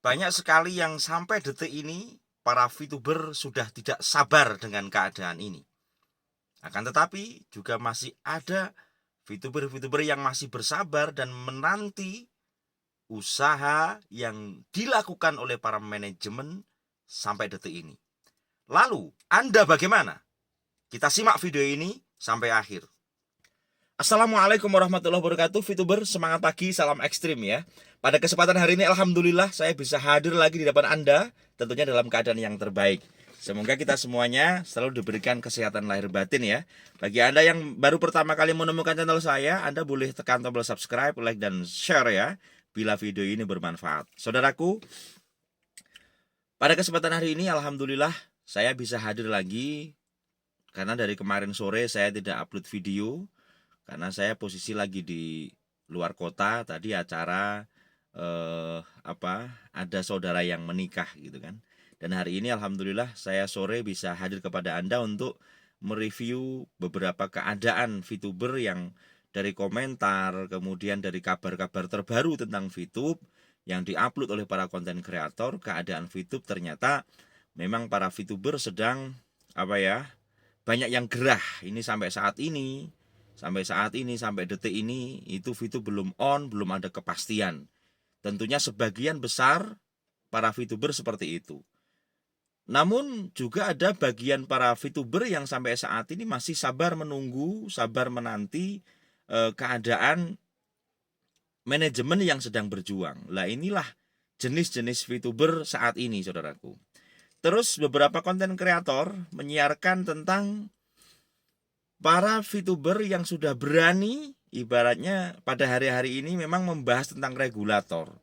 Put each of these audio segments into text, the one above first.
Banyak sekali yang sampai detik ini para VTuber sudah tidak sabar dengan keadaan ini. Akan tetapi juga masih ada VTuber-VTuber yang masih bersabar dan menanti usaha yang dilakukan oleh para manajemen sampai detik ini. Lalu, Anda bagaimana? Kita simak video ini sampai akhir. Assalamualaikum warahmatullahi wabarakatuh, VTuber, semangat pagi, salam ekstrim ya. Pada kesempatan hari ini alhamdulillah saya bisa hadir lagi di depan Anda, tentunya dalam keadaan yang terbaik. Semoga kita semuanya selalu diberikan kesehatan lahir batin ya. Bagi Anda yang baru pertama kali menemukan channel saya, Anda boleh tekan tombol subscribe, like, dan share ya, bila video ini bermanfaat. Saudaraku, pada kesempatan hari ini alhamdulillah saya bisa hadir lagi, karena dari kemarin sore saya tidak upload video, karena saya posisi lagi di luar kota. Tadi acara ada saudara yang menikah gitu kan. Dan hari ini alhamdulillah saya sore bisa hadir kepada Anda untuk mereview beberapa keadaan VTuber yang dari komentar, kemudian dari kabar-kabar terbaru tentang VTube yang diupload oleh para konten kreator. Keadaan VTube ternyata memang para VTuber sedang banyak yang gerah. Ini sampai saat ini, sampai detik ini, itu VTube belum on, belum ada kepastian. Tentunya sebagian besar para VTuber seperti itu. Namun juga ada bagian para VTuber yang sampai saat ini masih sabar menunggu, sabar menanti keadaan manajemen yang sedang berjuang. Lah inilah jenis-jenis VTuber saat ini, saudaraku. Terus beberapa konten kreator menyiarkan tentang para VTuber yang sudah berani, ibaratnya pada hari-hari ini memang membahas tentang regulator.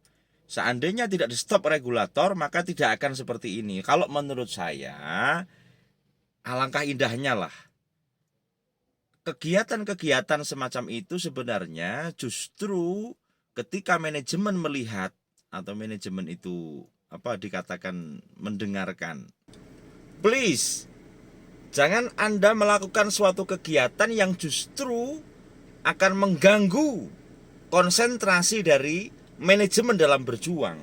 Seandainya tidak di stop regulator, maka tidak akan seperti ini. Kalau menurut saya, alangkah indahnya lah. Kegiatan-kegiatan semacam itu sebenarnya justru ketika manajemen melihat, atau manajemen itu dikatakan mendengarkan. Please, jangan Anda melakukan suatu kegiatan yang justru akan mengganggu konsentrasi dari manajemen dalam berjuang.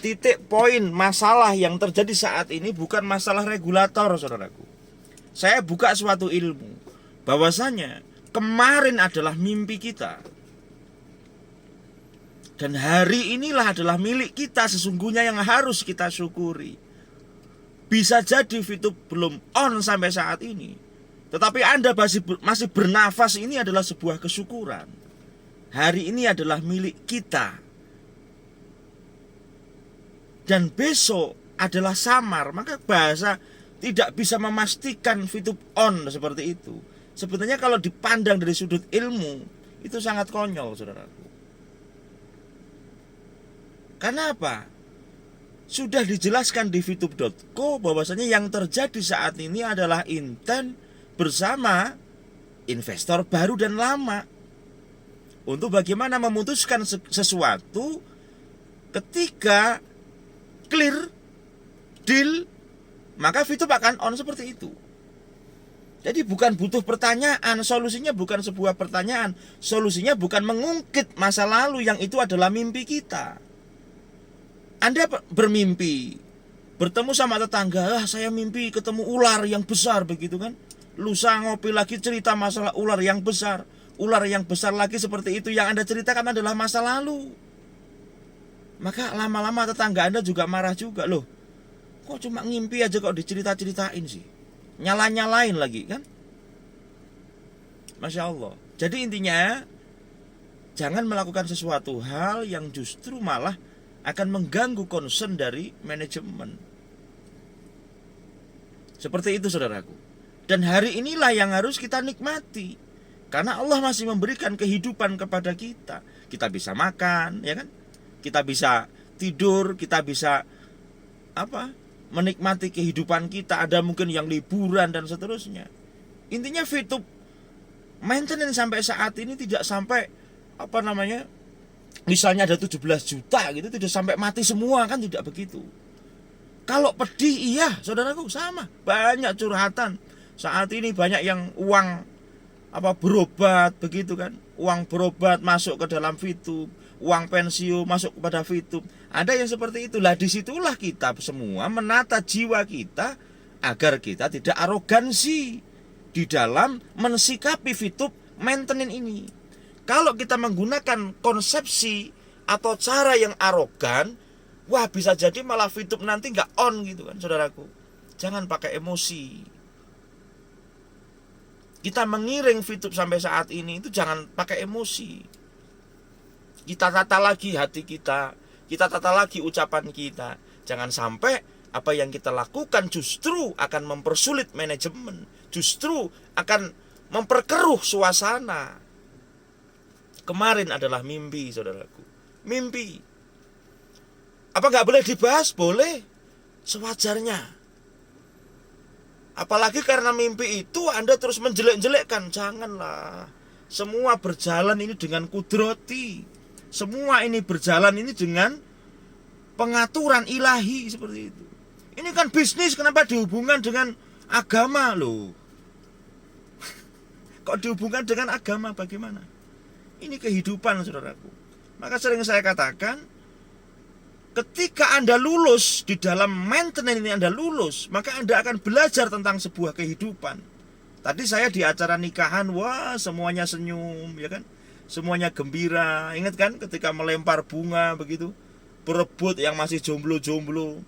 Titik poin masalah yang terjadi saat ini bukan masalah regulator, saudaraku. Saya buka suatu ilmu, bahwasanya kemarin adalah mimpi kita. Dan hari inilah adalah milik kita sesungguhnya yang harus kita syukuri. Bisa jadi VTube belum on sampai saat ini, tetapi Anda masih bernafas, ini adalah sebuah kesyukuran. Hari ini adalah milik kita. Dan besok adalah samar. Maka bahasa tidak bisa memastikan VTube on seperti itu. Sebenarnya kalau dipandang dari sudut ilmu, itu sangat konyol, saudaraku. Karena apa? Sudah dijelaskan di VTube.co bahwasanya yang terjadi saat ini adalah intent bersama investor baru dan lama untuk bagaimana memutuskan sesuatu. Ketika clear deal, maka VTube akan on seperti itu. Jadi bukan butuh pertanyaan, solusinya bukan sebuah pertanyaan, solusinya bukan mengungkit masa lalu yang itu adalah mimpi kita. Anda bermimpi bertemu sama tetangga, saya mimpi ketemu ular yang besar begitu kan. Lusa ngopi lagi cerita masalah ular yang besar. Ular yang besar lagi seperti itu, yang Anda ceritakan adalah masa lalu. Maka lama-lama tetangga Anda juga marah juga. Loh, kok cuma ngimpi aja kok dicerita-ceritain sih. Nyala-nyalain lagi kan. Masya Allah. Jadi intinya, jangan melakukan sesuatu hal yang justru malah akan mengganggu concern dari manajemen. Seperti itu, saudaraku. Dan hari inilah yang harus kita nikmati, karena Allah masih memberikan kehidupan kepada kita. Kita bisa makan, ya kan? Kita bisa tidur, kita bisa menikmati kehidupan kita. Ada mungkin yang liburan dan seterusnya. Intinya VTube maintenance sampai saat ini tidak sampai misalnya ada 17 juta gitu, tidak sampai mati semua, kan tidak begitu. Kalau pedih, iya saudaraku, sama, banyak curhatan. Saat ini banyak yang uang berobat begitu kan, uang berobat masuk ke dalam VTube, uang pensiun masuk kepada Fitup. Ada yang seperti itu. Lah disitulah kita semua menata jiwa kita agar kita tidak arogansi di dalam mensikapi Fitup maintenance ini. Kalau kita menggunakan konsepsi atau cara yang arogan, wah bisa jadi malah Fitup nanti nggak on gitu kan, saudaraku. Jangan pakai emosi. Kita mengiring Fitup sampai saat ini itu jangan pakai emosi. Kita tata lagi hati kita tata lagi ucapan kita. Jangan sampai apa yang kita lakukan justru akan mempersulit manajemen, justru akan memperkeruh suasana. Kemarin adalah mimpi, saudaraku. Mimpi. Apa nggak boleh dibahas? Boleh, sewajarnya. Apalagi karena mimpi itu Anda terus menjelek-jelekkan. Janganlah. Semua berjalan ini dengan kudrati. Semua ini berjalan ini dengan pengaturan ilahi seperti itu. Ini kan bisnis, kenapa dihubungkan dengan agama loh? Kok dihubungkan dengan agama, bagaimana? Ini kehidupan, saudaraku. Maka sering saya katakan, ketika Anda lulus di dalam maintenance ini, Anda lulus, maka Anda akan belajar tentang sebuah kehidupan. Tadi saya di acara nikahan, wah semuanya senyum, ya kan? Semuanya gembira. Ingat kan ketika melempar bunga begitu, berebut yang masih jomblo-jomblo,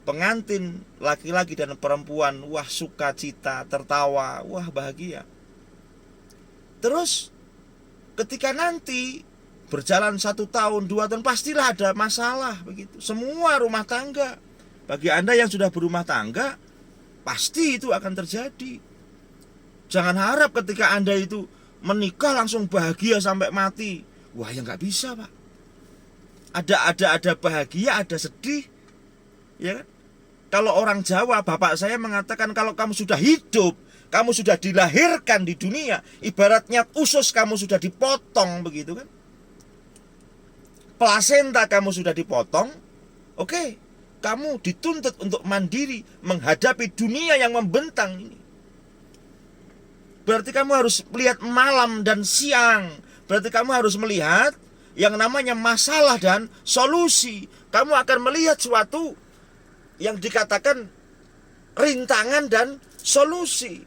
pengantin laki-laki dan perempuan, wah sukacita, tertawa, wah bahagia. Terus ketika nanti berjalan 1 tahun, 2 tahun, pastilah ada masalah begitu. Semua rumah tangga. Bagi Anda yang sudah berumah tangga, pasti itu akan terjadi. Jangan harap ketika Anda itu menikah langsung bahagia sampai mati. Wah, ya nggak bisa, Pak. Ada bahagia, ada sedih. Ya kan? Kalau orang Jawa, bapak saya mengatakan kalau kamu sudah hidup, kamu sudah dilahirkan di dunia, ibaratnya usus kamu sudah dipotong begitu kan. Plasenta kamu sudah dipotong, oke, kamu dituntut untuk mandiri menghadapi dunia yang membentang ini. Berarti kamu harus melihat malam dan siang. Berarti kamu harus melihat yang namanya masalah dan solusi. Kamu akan melihat suatu yang dikatakan rintangan dan solusi.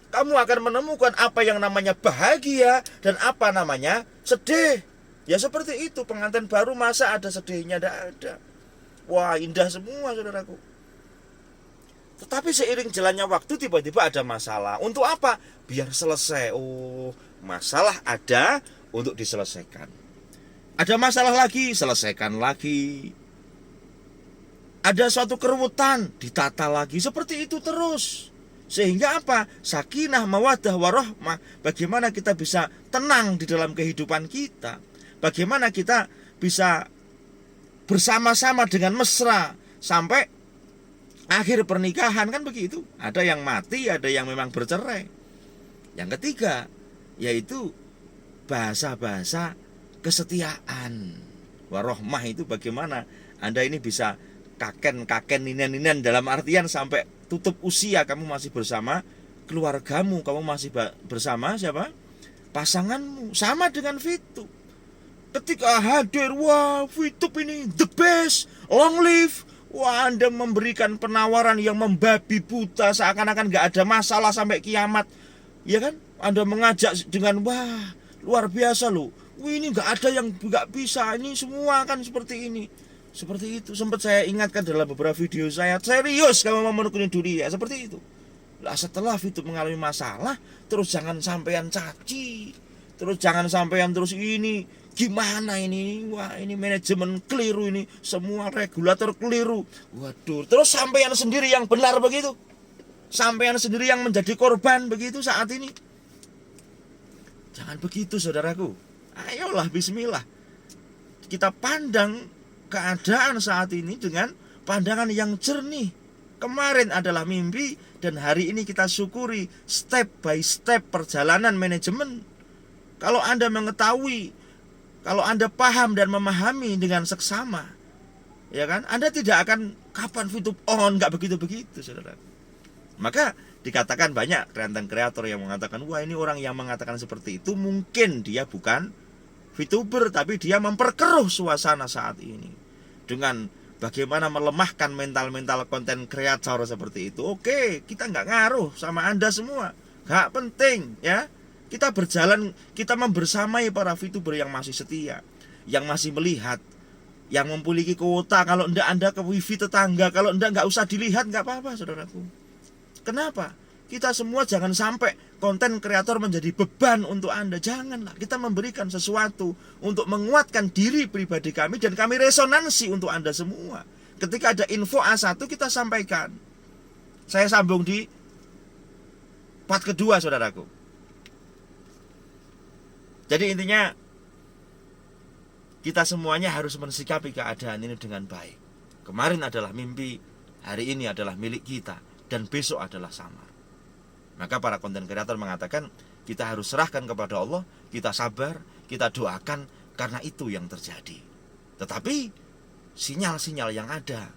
Kamu akan menemukan apa yang namanya bahagia dan apa namanya sedih. Ya seperti itu, pengantin baru masa ada sedihnya? Tidak ada. Wah indah semua, saudaraku. Tetapi seiring jalannya waktu tiba-tiba ada masalah. Untuk apa? Biar selesai. Oh, masalah ada untuk diselesaikan. Ada masalah lagi, selesaikan lagi. Ada suatu keruwetan, ditata lagi. Seperti itu terus. Sehingga apa? Sakinah, mawaddah, warahmah. Bagaimana kita bisa tenang di dalam kehidupan kita. Bagaimana kita bisa bersama-sama dengan mesra sampai akhir pernikahan, kan begitu. Ada yang mati, ada yang memang bercerai. Yang ketiga, yaitu bahasa-bahasa kesetiaan. Warahmah itu bagaimana Anda ini bisa kaken ninen dalam artian sampai tutup usia kamu masih bersama keluargamu, kamu masih bersama siapa? Pasanganmu. Sama dengan Fitup. Ketika hadir, wah Fitup ini the best, long live. Wah Anda memberikan penawaran yang membabi buta, seakan-akan gak ada masalah sampai kiamat. Ya kan? Anda mengajak dengan wah luar biasa loh. Wah ini gak ada yang gak bisa, ini semua kan seperti ini. Seperti itu, sempat saya ingatkan dalam beberapa video saya, serius kamu mau menekuni dunia, seperti itu. Lah setelah Fitup mengalami masalah, terus jangan sampean caci, terus jangan sampean terus ini, gimana ini, wah ini manajemen keliru ini, semua regulator keliru. Waduh, terus sampean sendiri yang benar begitu, sampean sendiri yang menjadi korban begitu saat ini. Jangan begitu saudaraku. Ayolah bismillah, kita pandang keadaan saat ini dengan pandangan yang jernih. Kemarin adalah mimpi dan hari ini kita syukuri step by step perjalanan manajemen. Kalau Anda mengetahui, kalau Anda paham dan memahami dengan seksama, ya kan, Anda tidak akan kapan Fitup on, nggak begitu-begitu, saudara. Maka dikatakan banyak konten kreator yang mengatakan, wah ini orang yang mengatakan seperti itu mungkin dia bukan VTuber, tapi dia memperkeruh suasana saat ini dengan bagaimana melemahkan mental-mental konten kreator seperti itu. Oke, kita nggak ngaruh sama Anda semua, nggak penting ya. Kita berjalan, kita membersamai para VTuber yang masih setia, yang masih melihat, yang memiliki kuota. Kalau ndak Anda ke wifi tetangga, kalau ndak nggak usah dilihat, nggak apa-apa saudaraku. Kenapa? Kita semua jangan sampai konten kreator menjadi beban untuk Anda. Janganlah, kita memberikan sesuatu untuk menguatkan diri pribadi kami, dan kami resonansi untuk Anda semua. Ketika ada info A1 kita sampaikan. Saya sambung di part kedua saudaraku. Jadi intinya, kita semuanya harus mensikapi keadaan ini dengan baik. Kemarin adalah mimpi, hari ini adalah milik kita, dan besok adalah samar. Maka para konten kreator mengatakan, kita harus serahkan kepada Allah, kita sabar, kita doakan, karena itu yang terjadi. Tetapi sinyal-sinyal yang ada,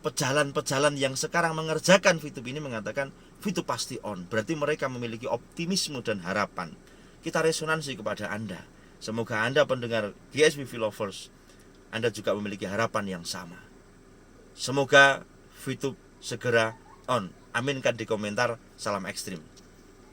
pejalan-pejalan yang sekarang mengerjakan VTube ini mengatakan VTube pasti on. Berarti mereka memiliki optimisme dan harapan. Kita resonansi kepada Anda. Semoga Anda pendengar GSBV Lovers, Anda juga memiliki harapan yang sama. Semoga VTube segera on. Aminkan di komentar. Salam ekstrim.